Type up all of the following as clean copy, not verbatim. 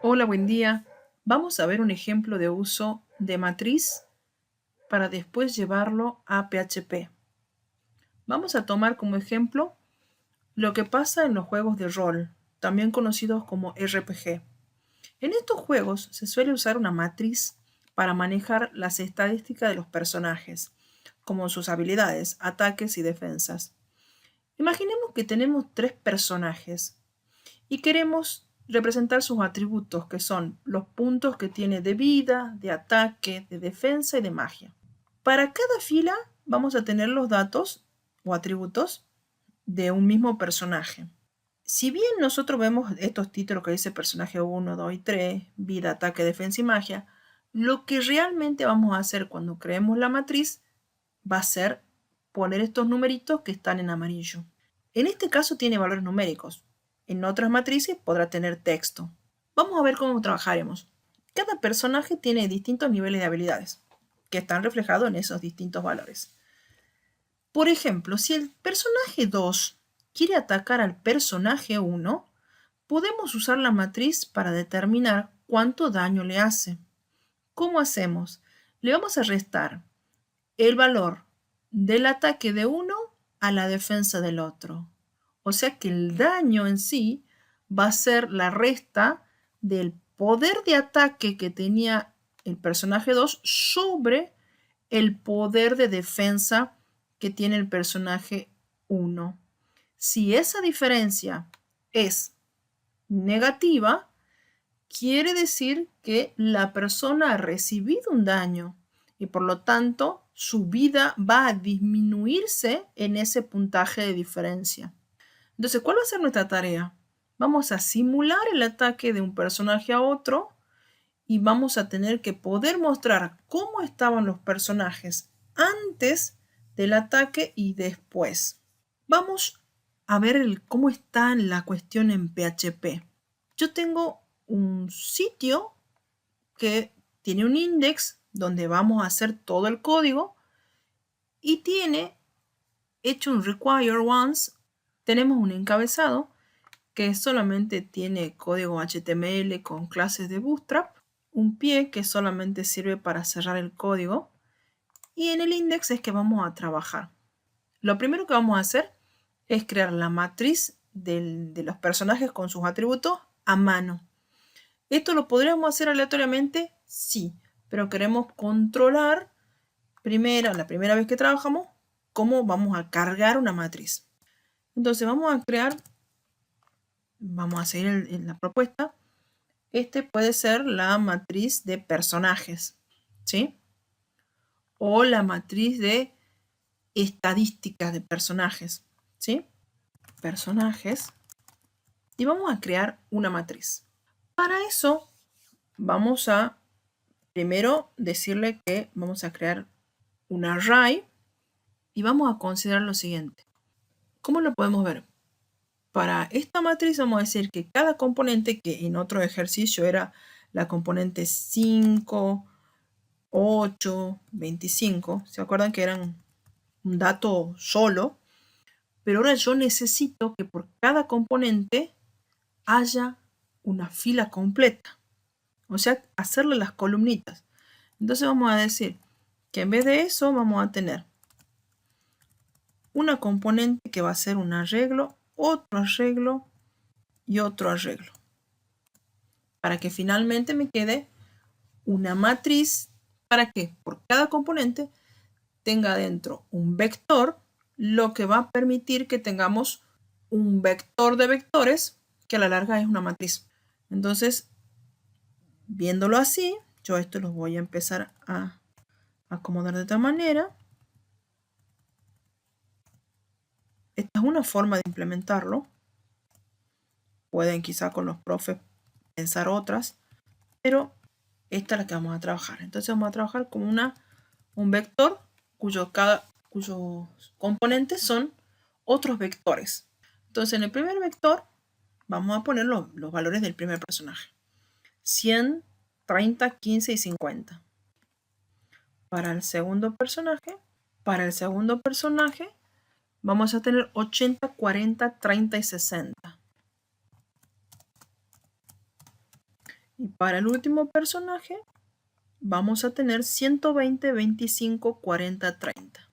Hola, buen día. Vamos a ver un ejemplo de uso de matriz para después llevarlo a PHP. Vamos a tomar como ejemplo lo que pasa en los juegos de rol, también conocidos como RPG. En estos juegos se suele usar una matriz para manejar las estadísticas de los personajes, como sus habilidades, ataques y defensas. Imaginemos que tenemos tres personajes y queremos representar sus atributos, que son los puntos que tiene de vida, de ataque, de defensa y de magia. Para cada fila vamos a tener los datos o atributos de un mismo personaje. Si bien nosotros vemos estos títulos que dice personaje 1, 2 y 3, vida, ataque, defensa y magia, lo que realmente vamos a hacer cuando creemos la matriz va a ser poner estos numeritos que están en amarillo. En este caso tiene valores numéricos. En otras matrices podrá tener texto. Vamos a ver cómo trabajaremos. Cada personaje tiene distintos niveles de habilidades, que están reflejados en esos distintos valores. Por ejemplo, si el personaje 2 quiere atacar al personaje 1, podemos usar la matriz para determinar cuánto daño le hace. ¿Cómo hacemos? Le vamos a restar el valor del ataque de uno a la defensa del otro. O sea que el daño en sí va a ser la resta del poder de ataque que tenía el personaje 2 sobre el poder de defensa que tiene el personaje 1. Si esa diferencia es negativa, quiere decir que la persona ha recibido un daño y por lo tanto su vida va a disminuirse en ese puntaje de diferencia. Entonces, ¿cuál va a ser nuestra tarea? Vamos a simular el ataque de un personaje a otro y vamos a tener que poder mostrar cómo estaban los personajes antes del ataque y después. Vamos a ver cómo está la cuestión en PHP. Yo tengo un sitio que tiene un index donde vamos a hacer todo el código y tiene hecho un require once. Tenemos un encabezado que solamente tiene código HTML con clases de Bootstrap, un pie que solamente sirve para cerrar el código y en el index es que vamos a trabajar. Lo primero que vamos a hacer es crear la matriz de los personajes con sus atributos a mano. ¿Esto lo podríamos hacer aleatoriamente? Sí, pero queremos controlar la primera vez que trabajamos, cómo vamos a cargar una matriz. Entonces vamos a seguir en la propuesta. Este puede ser la matriz de personajes, ¿sí? O la matriz de estadísticas de personajes, ¿sí? Personajes. Y vamos a crear una matriz. Para eso vamos a primero decirle que vamos a crear un array y vamos a considerar lo siguiente. ¿Cómo lo podemos ver? Para esta matriz vamos a decir que cada componente, que en otro ejercicio era la componente 5, 8, 25, ¿se acuerdan que eran un dato solo? Pero ahora yo necesito que por cada componente haya una fila completa. O sea, hacerle las columnitas. Entonces vamos a decir que en vez de eso vamos a tener una componente que va a ser un arreglo, otro arreglo y otro arreglo. Para que finalmente me quede una matriz. ¿Para que por cada componente tenga dentro un vector, lo que va a permitir que tengamos un vector de vectores que a la larga es una matriz? Entonces, viéndolo así, yo esto los voy a empezar a acomodar de esta manera. Esta es una forma de implementarlo. Pueden quizá con los profes pensar otras, pero esta es la que vamos a trabajar. Entonces vamos a trabajar con un vector cuyos componentes son otros vectores. Entonces en el primer vector vamos a poner los valores del primer personaje. 100, 30, 15 y 50. Para el segundo personaje vamos a tener 80, 40, 30 y 60. Y para el último personaje vamos a tener 120, 25, 40, 30.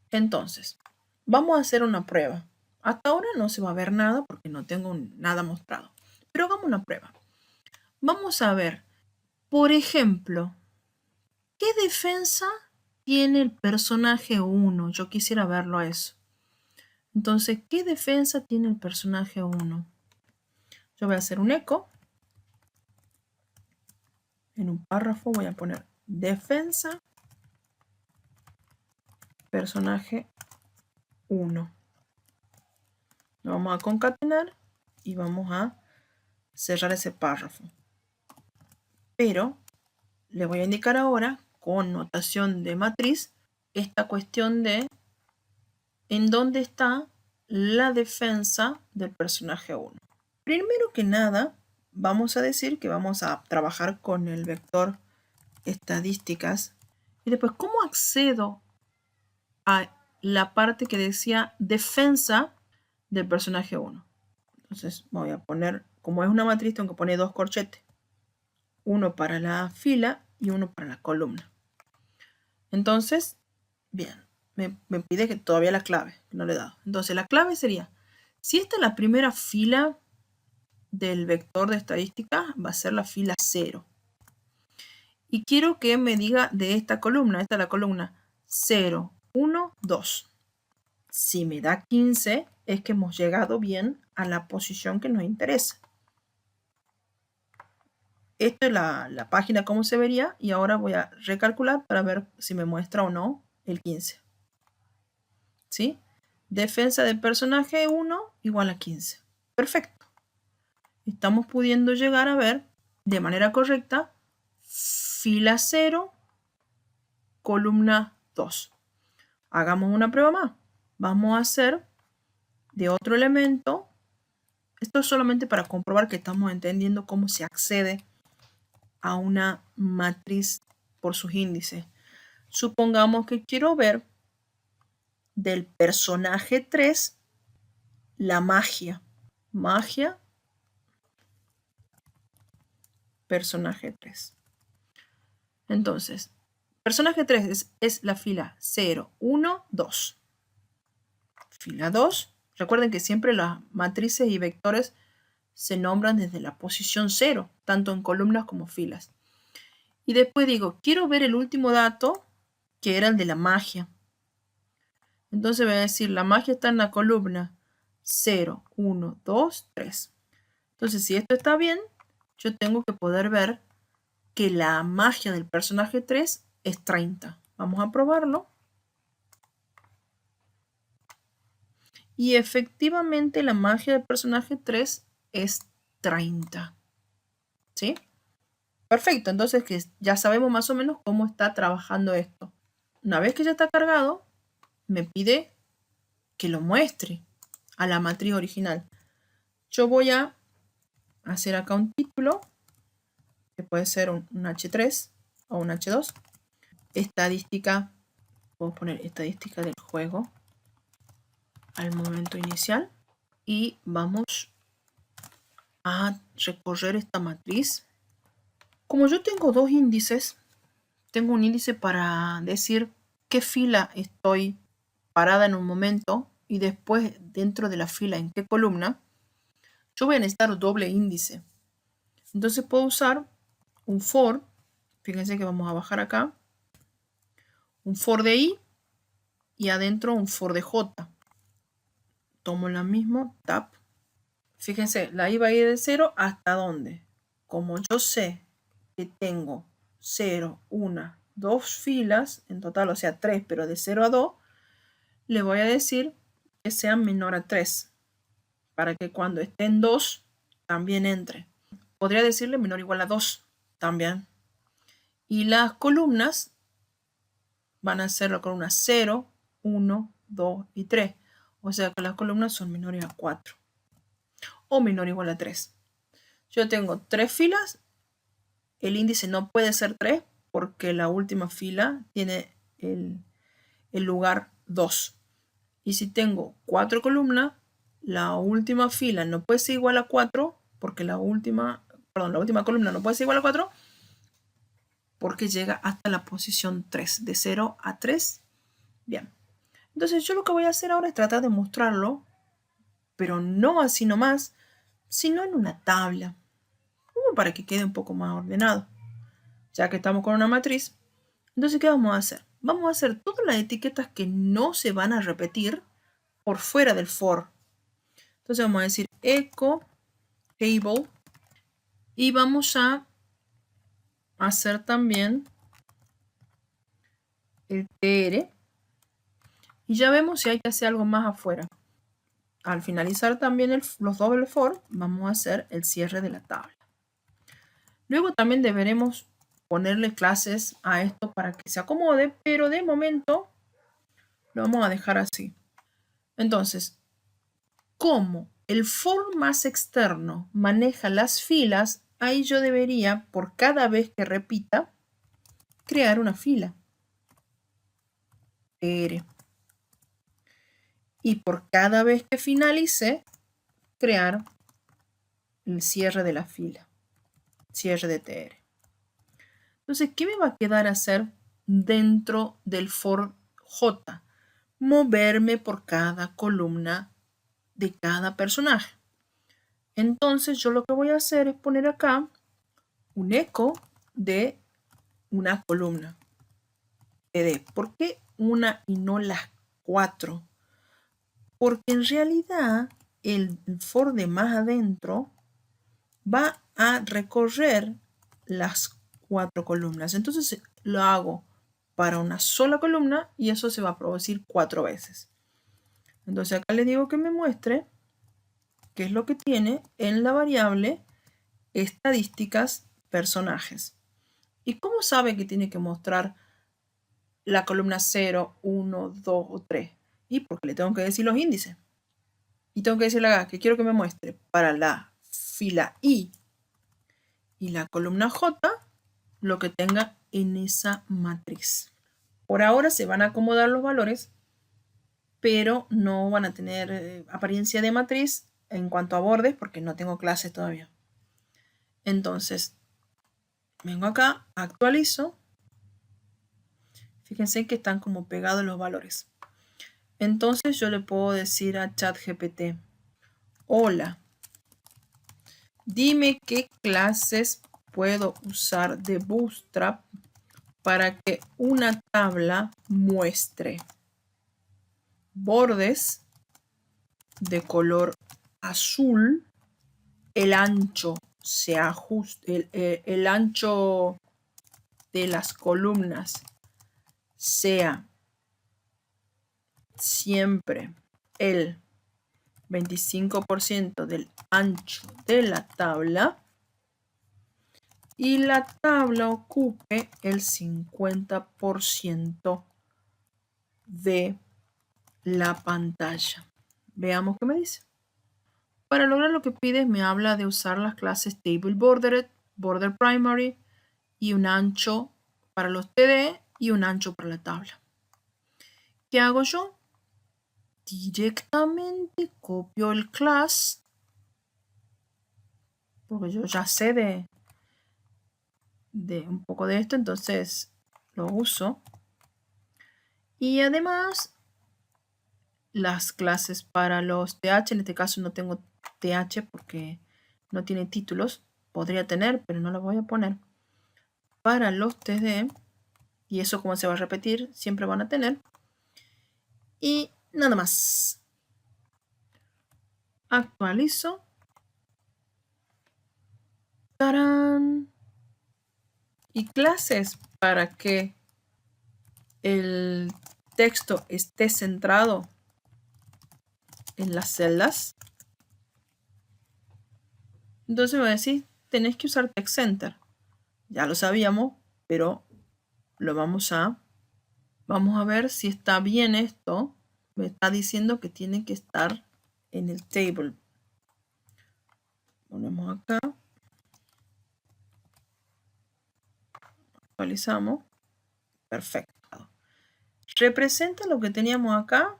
Entonces, vamos a hacer una prueba. Hasta ahora no se va a ver nada porque no tengo nada mostrado. Pero hagamos una prueba. Vamos a ver, por ejemplo, ¿qué defensa tiene el personaje 1? Yo quisiera verlo a eso. Entonces, ¿qué defensa tiene el personaje 1? Yo voy a hacer un eco. En un párrafo voy a poner defensa personaje 1. Lo vamos a concatenar y vamos a cerrar ese párrafo. Pero le voy a indicar ahora con notación de matriz esta cuestión de en dónde está la defensa del personaje 1. Primero que nada, vamos a decir que vamos a trabajar con el vector estadísticas. Y después, ¿cómo accedo a la parte que decía defensa del personaje 1? Entonces voy a poner, como es una matriz, tengo que poner dos corchetes. Uno para la fila y uno para la columna. Entonces, bien, me pide que todavía la clave, no le he dado. Entonces la clave sería, si esta es la primera fila del vector de estadística, va a ser la fila 0. Y quiero que me diga de esta es la columna 0, 1, 2. Si me da 15, es que hemos llegado bien a la posición que nos interesa. Esto es la página como se vería y ahora voy a recalcular para ver si me muestra o no el 15. ¿Sí? Defensa del personaje 1 igual a 15. Perfecto. Estamos pudiendo llegar a ver de manera correcta fila 0, columna 2. Hagamos una prueba más. Vamos a hacer de otro elemento. Esto es solamente para comprobar que estamos entendiendo cómo se accede a una matriz por sus índices. Supongamos que quiero ver del personaje 3 la magia. Magia, personaje 3. Entonces, personaje 3 es la fila 0, 1, 2. Fila 2. Recuerden que siempre las matrices y vectores se nombran desde la posición 0, tanto en columnas como filas. Y después digo, quiero ver el último dato, que era el de la magia. Entonces voy a decir, la magia está en la columna 0, 1, 2, 3. Entonces, si esto está bien, yo tengo que poder ver que la magia del personaje 3 es 30. Vamos a probarlo. Y efectivamente la magia del personaje 3 es 30. ¿Sí? Perfecto, entonces que ya sabemos más o menos cómo está trabajando esto. Una vez que ya está cargado, me pide que lo muestre a la matriz original. Yo voy a hacer acá un título, que puede ser un H3 o un H2. Estadística, puedo poner estadística del juego al momento inicial. Y vamos a recorrer esta matriz. Como yo tengo dos índices, tengo un índice para decir qué fila estoy parada en un momento y después dentro de la fila en qué columna, yo voy a necesitar un doble índice. Entonces puedo usar un for, fíjense que vamos a bajar acá, un for de i y adentro un for de j. Tomo la misma, tab. Fíjense, la i va a ir de 0 hasta dónde. Como yo sé que tengo 0, 1, 2 filas en total, o sea 3, pero de 0 a 2, le voy a decir que sea menor a 3, para que cuando esté en 2 también entre. Podría decirle menor o igual a 2 también. Y las columnas van a ser la columna 0, 1, 2 y 3. O sea que las columnas son menores a 4 o menor o igual a 3. Yo tengo 3 filas. El índice no puede ser 3 porque la última fila tiene el lugar 2. Y si tengo 4 columnas, la última fila no puede ser igual a 4 porque la última perdón, la última columna no puede ser igual a 4 porque llega hasta la posición 3, de 0 a 3. Bien, entonces yo lo que voy a hacer ahora es tratar de mostrarlo, pero no así nomás, sino en una tabla, como para que quede un poco más ordenado. Ya que estamos con una matriz, entonces ¿qué vamos a hacer? Vamos a hacer todas las etiquetas que no se van a repetir por fuera del for. Entonces vamos a decir echo table y vamos a hacer también el tr y ya vemos si hay que hacer algo más afuera. Al finalizar también los doble for, vamos a hacer el cierre de la tabla. Luego también deberemos ponerle clases a esto para que se acomode, pero de momento lo vamos a dejar así. Entonces, como el for más externo maneja las filas, ahí yo debería, por cada vez que repita, crear una fila. Y por cada vez que finalice, crear el cierre de la fila. Cierre de tr. Entonces, ¿qué me va a quedar hacer dentro del for j? Moverme por cada columna de cada personaje. Entonces, yo lo que voy a hacer es poner acá un eco de una columna. ¿Por qué una y no las 4? Porque en realidad el for de más adentro va a recorrer las 4 columnas. Entonces lo hago para una sola columna y eso se va a producir 4 veces. Entonces acá le digo que me muestre qué es lo que tiene en la variable estadísticas personajes. ¿Y cómo sabe que tiene que mostrar la columna 0, 1, 2 o 3? Y porque le tengo que decir los índices. Y tengo que decirle acá que quiero que me muestre para la fila I y la columna J lo que tenga en esa matriz. Por ahora se van a acomodar los valores, pero no van a tener apariencia de matriz en cuanto a bordes porque no tengo clases todavía. Entonces, vengo acá, actualizo. Fíjense que están como pegados los valores. Entonces yo le puedo decir a ChatGPT, hola, dime qué clases puedo usar de Bootstrap para que una tabla muestre bordes de color azul, el ancho se ajusta, el ancho de las columnas sea siempre el 25% del ancho de la tabla y la tabla ocupe el 50% de la pantalla. Veamos qué me dice. Para lograr lo que pides me habla de usar las clases Table Bordered, Border Primary y un ancho para los TD y un ancho para la tabla. ¿Qué hago yo? Directamente copio el class, porque yo ya sé de un poco de esto, entonces lo uso. Y además, las clases para los TH, en este caso no tengo TH porque no tiene títulos, podría tener, pero no lo voy a poner. Para los TD, y eso como se va a repetir, siempre van a tener. Y nada más. Actualizo. ¡Tarán! Y clases para que el texto esté centrado en las celdas. Entonces me va a decir, tenés que usar Text Center. Ya lo sabíamos, pero lo vamos a ver si está bien esto. Me está diciendo que tiene que estar en el table. Ponemos acá. Actualizamos. Perfecto. ¿Representa lo que teníamos acá?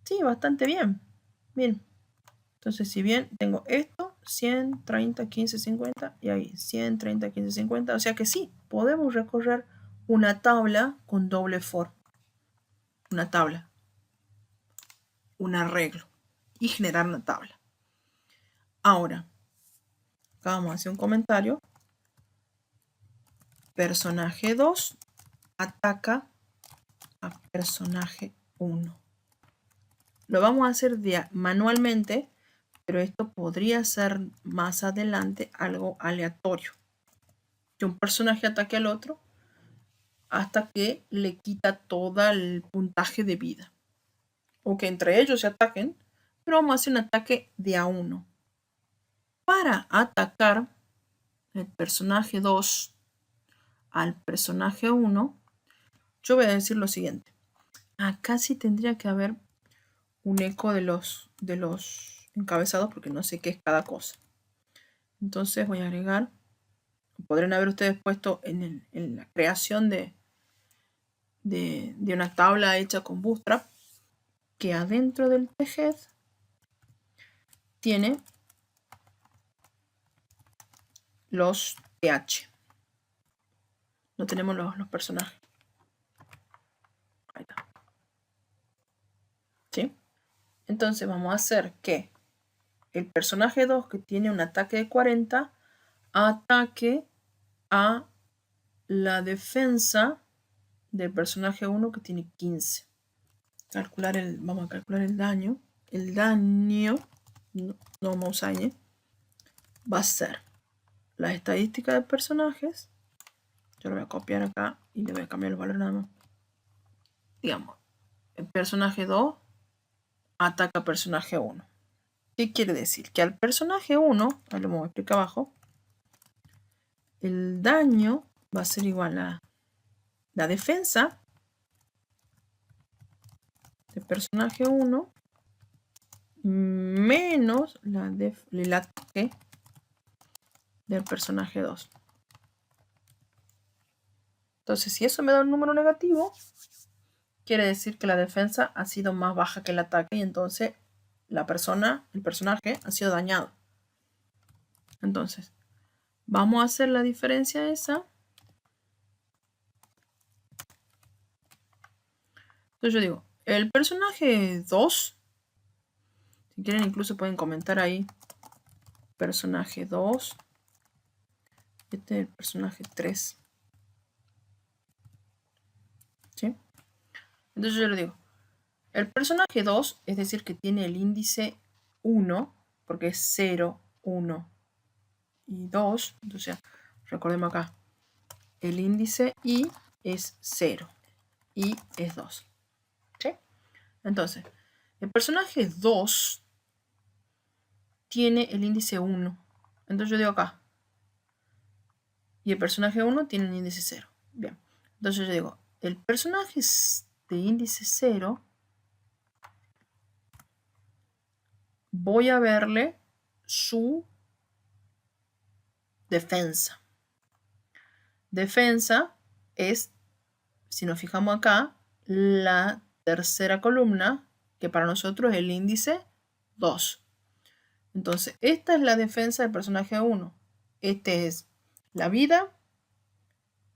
Sí, bastante bien. Bien. Entonces, si bien tengo esto 100, 30, 15, 50 y ahí 100, 30, 15, 50. O sea que sí, podemos recorrer una tabla con doble for. Una tabla, un arreglo y generar una tabla. Ahora, acá vamos a hacer un comentario. Personaje 2 ataca a personaje 1. Lo vamos a hacer manualmente, pero esto podría ser más adelante algo aleatorio. Que un personaje ataque al otro hasta que le quita todo el puntaje de vida. O que entre ellos se ataquen, pero vamos a hacer un ataque de a 1. Para atacar el personaje 2 al personaje 1, yo voy a decir lo siguiente. Acá sí tendría que haber un eco de los encabezados porque no sé qué es cada cosa. Entonces voy a agregar, podrían haber ustedes puesto en la creación de una tabla hecha con Bootstrap, que adentro del TGED tiene los TH. No tenemos los personajes. Ahí está. ¿Sí? Entonces vamos a hacer que el personaje 2, que tiene un ataque de 40, ataque a la defensa del personaje 1, que tiene 15. Vamos a calcular el daño. El daño, no vamos a usar ¿eh? Va a ser la estadística de personajes. Yo lo voy a copiar acá y le voy a cambiar los valores nada más. Digamos, el personaje 2 ataca al personaje 1. ¿Qué quiere decir? Que al personaje 1, ahí lo vamos a explicar abajo, el daño va a ser igual a la defensa del personaje 1 menos el ataque del personaje 2. Entonces, si eso me da un número negativo, quiere decir que la defensa ha sido más baja que el ataque y entonces el personaje ha sido dañado. Entonces, vamos a hacer la diferencia esa. Entonces yo digo, el personaje 2, si quieren incluso pueden comentar ahí, personaje 2, este es el personaje 3. ¿Sí? Entonces yo le digo, el personaje 2, es decir, que tiene el índice 1, porque es 0, 1 y 2. Entonces, recordemos acá, el índice I es 0 y es 2. ¿Sí? Entonces, el personaje 2 tiene el índice 1. Entonces yo digo acá, y el personaje 1 tiene el índice 0. Bien, entonces yo digo, el personaje de índice 0, voy a verle su defensa. Defensa es, si nos fijamos acá, la tercera columna, que para nosotros es el índice 2. Entonces, esta es la defensa del personaje 1. Este es la vida,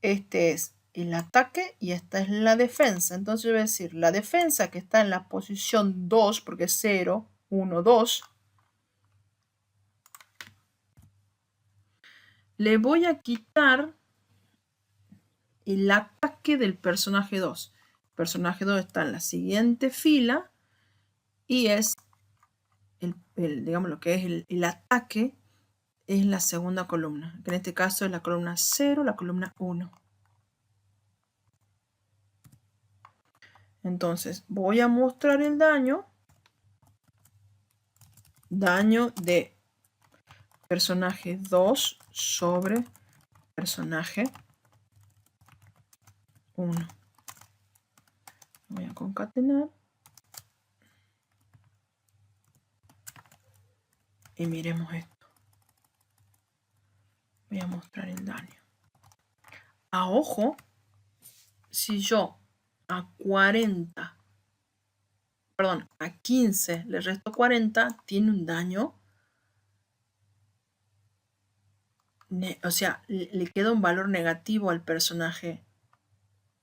este es el ataque y esta es la defensa. Entonces yo voy a decir, la defensa que está en la posición 2, porque es 0, 1, 2, le voy a quitar el ataque del personaje 2. El personaje 2 está en la siguiente fila y es, digamos, lo que es el ataque es la segunda columna, que en este caso es la columna 0, la columna 1. Entonces voy a mostrar el daño de personaje 2 sobre personaje 1. Voy a concatenar. Y miremos esto. Voy a mostrar el daño. A ojo, si yo a 40, perdón, a 15 le resto 40, tiene un daño o sea, le queda un valor negativo al personaje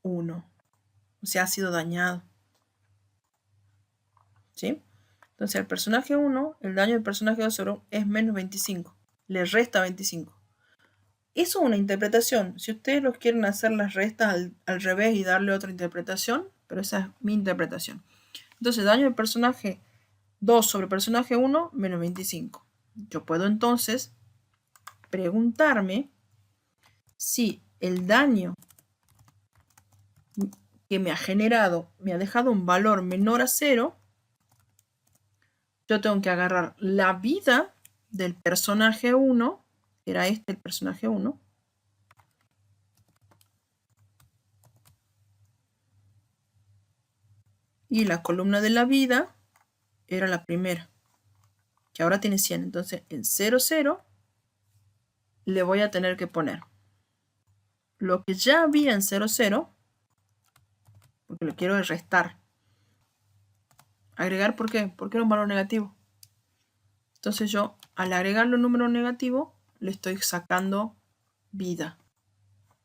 1. O sea, ha sido dañado. ¿Sí? Entonces, al personaje 1, el daño del personaje 2 es menos 25. Le resta 25. Eso es una interpretación. Si ustedes los quieren hacer las restas al revés y darle otra interpretación, pero esa es mi interpretación. Entonces, daño del personaje 2 sobre personaje 1, menos 25. Yo puedo entonces preguntarme si el daño que me ha generado me ha dejado un valor menor a 0. Yo tengo que agarrar la vida del personaje 1, era este el personaje 1, y la columna de la vida era la primera, que ahora tiene 100. Entonces en 0, 0 le voy a tener que poner lo que ya había en 0, 0, porque lo quiero restar. Agregar, ¿por qué? Porque era un valor negativo. Entonces yo, al agregarle un número negativo, le estoy sacando vida.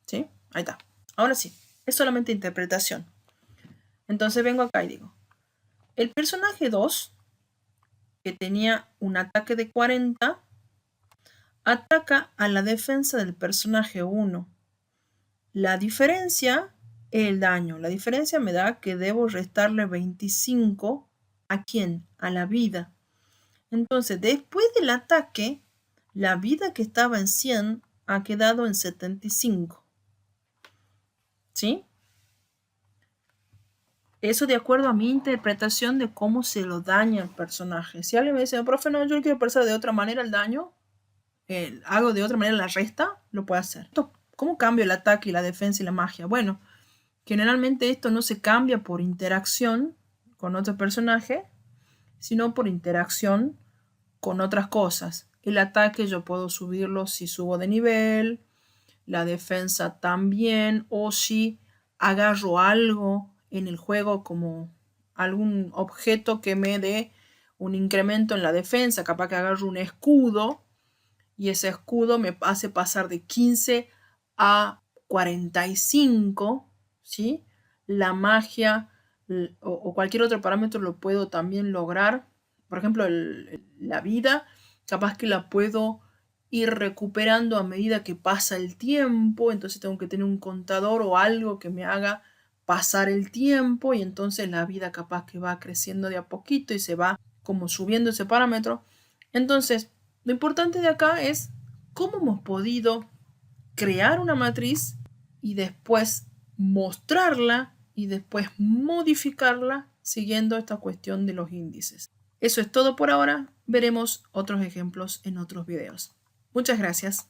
¿Sí? Ahí está. Ahora sí, es solamente interpretación. Entonces vengo acá y digo, el personaje 2, que tenía un ataque de 40, ataca a la defensa del personaje 1. La diferencia es el daño. La diferencia me da que debo restarle 25. ¿A quién? A la vida. Entonces, después del ataque, la vida que estaba en 100 ha quedado en 75. ¿Sí? Eso de acuerdo a mi interpretación de cómo se lo daña al personaje. Si alguien me dice, profe, no, yo lo quiero expresar de otra manera el daño, hago de otra manera la resta, lo puedo hacer. ¿Cómo cambio el ataque y la defensa y la magia? Bueno, generalmente esto no se cambia por interacción con otro personaje, sino por interacción con otras cosas. El ataque yo puedo subirlo si subo de nivel, la defensa también, o si agarro algo en el juego como algún objeto que me dé un incremento en la defensa, capaz que agarro un escudo y ese escudo me hace pasar de 15 a 45, ¿sí? La magia o cualquier otro parámetro lo puedo también lograr. Por ejemplo, la vida, capaz que la puedo ir recuperando a medida que pasa el tiempo, entonces tengo que tener un contador o algo que me haga pasar el tiempo y entonces la vida capaz que va creciendo de a poquito y se va como subiendo ese parámetro. Entonces, lo importante de acá es cómo hemos podido crear una matriz y después mostrarla y después modificarla siguiendo esta cuestión de los índices. Eso es todo por ahora. Veremos otros ejemplos en otros videos. Muchas gracias.